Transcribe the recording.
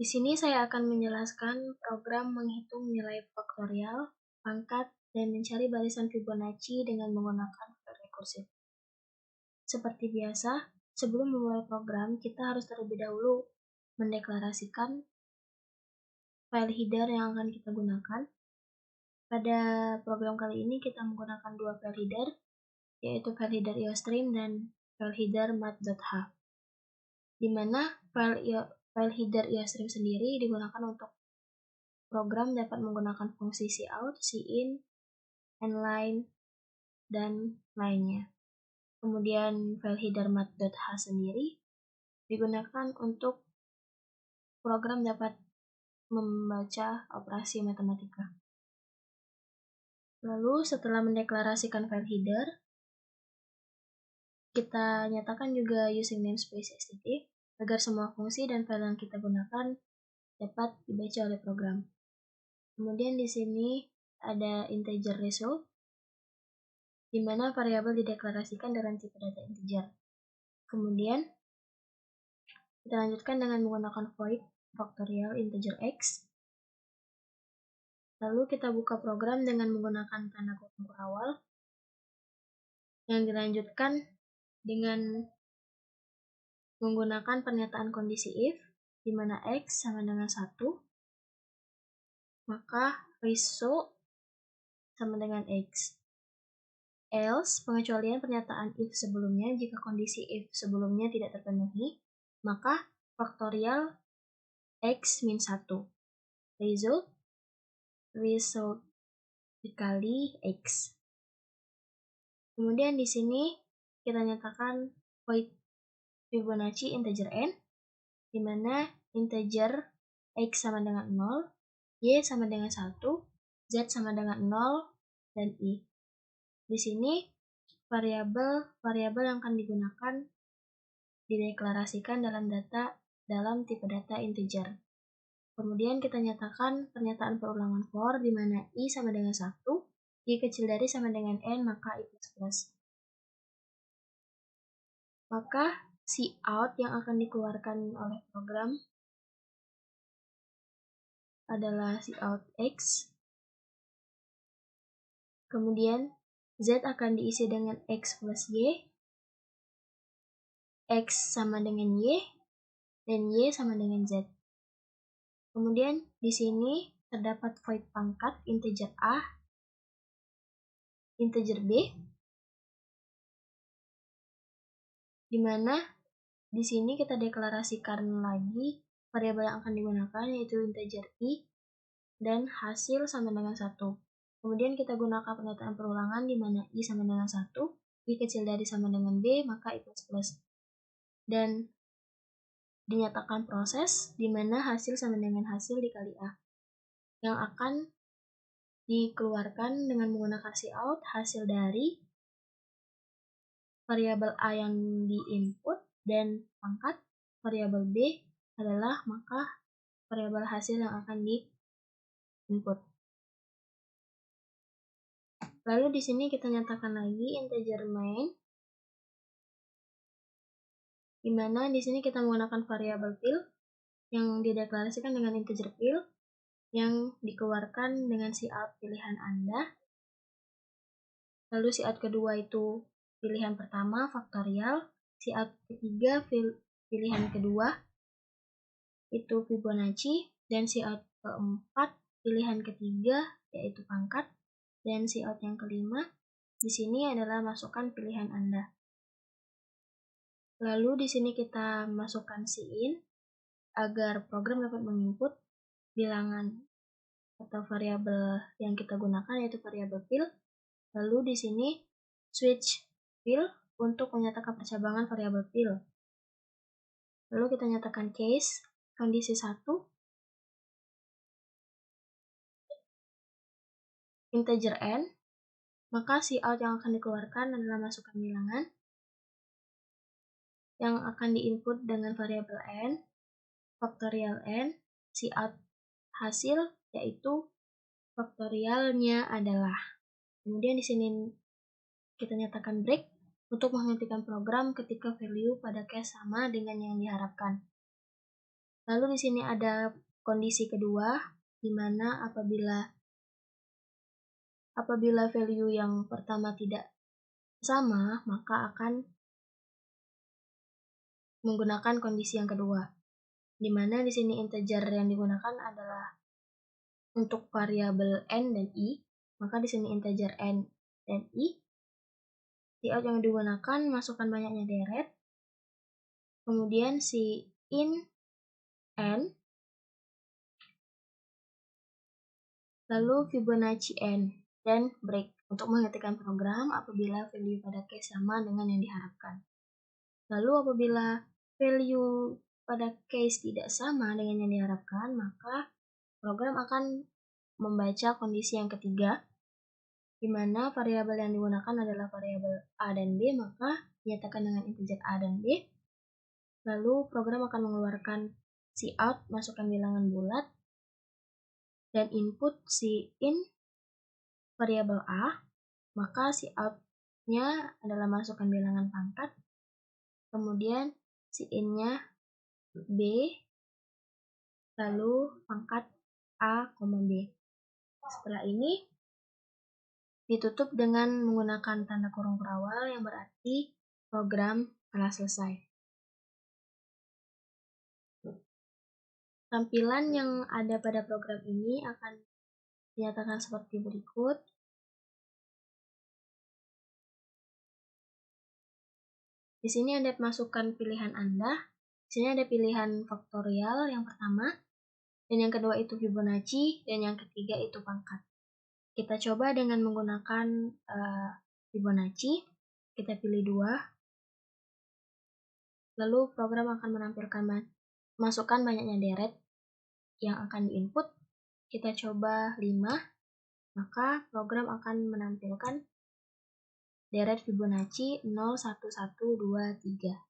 Di sini saya akan menjelaskan program menghitung nilai faktorial, pangkat, dan mencari barisan Fibonacci dengan menggunakan file rekursif. Seperti biasa, sebelum memulai program, kita harus terlebih dahulu mendeklarasikan file header yang akan kita gunakan. Pada program kali ini kita menggunakan dua file header, yaitu file header iostream dan file header math.h. Di mana file header iostream sendiri digunakan untuk program dapat menggunakan fungsi cout, cin, endline, dan lainnya. Kemudian file header math.h sendiri digunakan untuk program dapat membaca operasi matematika. Lalu setelah mendeklarasikan file header, kita nyatakan juga using namespace std agar semua fungsi dan file yang kita gunakan dapat dibaca oleh program. Kemudian di sini ada integer result, di mana variabel dideklarasikan dalam tipe data integer. Kemudian kita lanjutkan dengan menggunakan void factorial integer x. Lalu kita buka program dengan menggunakan tanda kurung awal. Yang dilanjutkan dengan menggunakan pernyataan kondisi if, di mana x sama dengan 1, maka result sama dengan x. Else, pengecualian pernyataan if sebelumnya jika kondisi if sebelumnya tidak terpenuhi, maka faktorial x min 1. Result dikali x. Kemudian di sini kita nyatakan void Fibonacci integer n, di mana integer x sama dengan 0, y sama dengan 1, z sama dengan 0, dan i. Di sini variabel yang akan digunakan dideklarasikan dalam tipe data integer. Kemudian kita nyatakan pernyataan perulangan for, di mana i sama dengan 1, i kecil dari sama dengan n, maka i plus. Maka cout yang akan dikeluarkan oleh program adalah cout x. Kemudian z akan diisi dengan x plus y, x sama dengan y, dan y sama dengan z. Kemudian di sini terdapat void pangkat integer a, integer b, di mana di sini kita deklarasikan lagi variabel yang akan digunakan, yaitu integer i, dan hasil sama dengan 1. Kemudian kita gunakan pernyataan perulangan, di mana i sama dengan 1, i kecil dari sama dengan b, maka i plus. Dan dinyatakan proses, di mana hasil sama dengan hasil dikali a, yang akan dikeluarkan dengan menggunakan cout hasil dari variabel a yang di-input dan pangkat variabel b adalah maka variabel hasil yang akan di-input. Lalu di sini kita nyatakan lagi integer main, di mana di sini kita menggunakan variabel fill yang dideklarasikan dengan integer fill yang dikeluarkan dengan cout pilihan Anda. Lalu cout kedua itu pilihan pertama faktorial, cout ketiga pilihan kedua itu Fibonacci, dan cout keempat pilihan ketiga yaitu pangkat, dan cout yang kelima di sini adalah masukkan pilihan Anda. Lalu di sini kita masukkan cin agar program dapat menginput bilangan atau variabel yang kita gunakan, yaitu variabel fill. Lalu di sini switch fill untuk menyatakan percabangan variabel fill. Lalu kita nyatakan case kondisi 1, integer n, maka cout yang akan dikeluarkan adalah masukkan bilangan yang akan diinput dengan variabel n, faktorial n, cout hasil yaitu faktorialnya adalah. Kemudian di sini kita nyatakan break untuk menghentikan program ketika value pada case sama dengan yang diharapkan. Lalu di sini ada kondisi kedua, di mana apabila value yang pertama tidak sama, maka akan menggunakan kondisi yang kedua. Di mana di sini integer yang digunakan adalah untuk variabel n dan i, maka di sini integer n dan i. Cout yang digunakan masukkan banyaknya deret, kemudian si in n, lalu Fibonacci n, dan break untuk menghentikan program apabila value pada case sama dengan yang diharapkan. Lalu apabila value pada case tidak sama dengan yang diharapkan, maka program akan membaca kondisi yang ketiga, di mana variabel yang digunakan adalah variabel a dan b, maka dinyatakan dengan integer a dan b. Lalu program akan mengeluarkan cout, masukkan bilangan bulat, dan input si in variabel a, maka cout-nya adalah masukkan bilangan pangkat, kemudian si in-nya b, lalu pangkat a, b. Setelah ini ditutup dengan menggunakan tanda kurung berawal yang berarti program telah selesai. Tampilan yang ada pada program ini akan dinyatakan seperti berikut. Di sini ada masukkan pilihan Anda. Di sini ada pilihan faktorial yang pertama, dan yang kedua itu Fibonacci, dan yang ketiga itu pangkat. Kita coba dengan menggunakan Fibonacci. Kita pilih 2. Lalu program akan menampilkan masukkan banyaknya deret yang akan diinput. Kita coba 5, maka program akan menampilkan deret Fibonacci 0, 1, 1, 2, 3.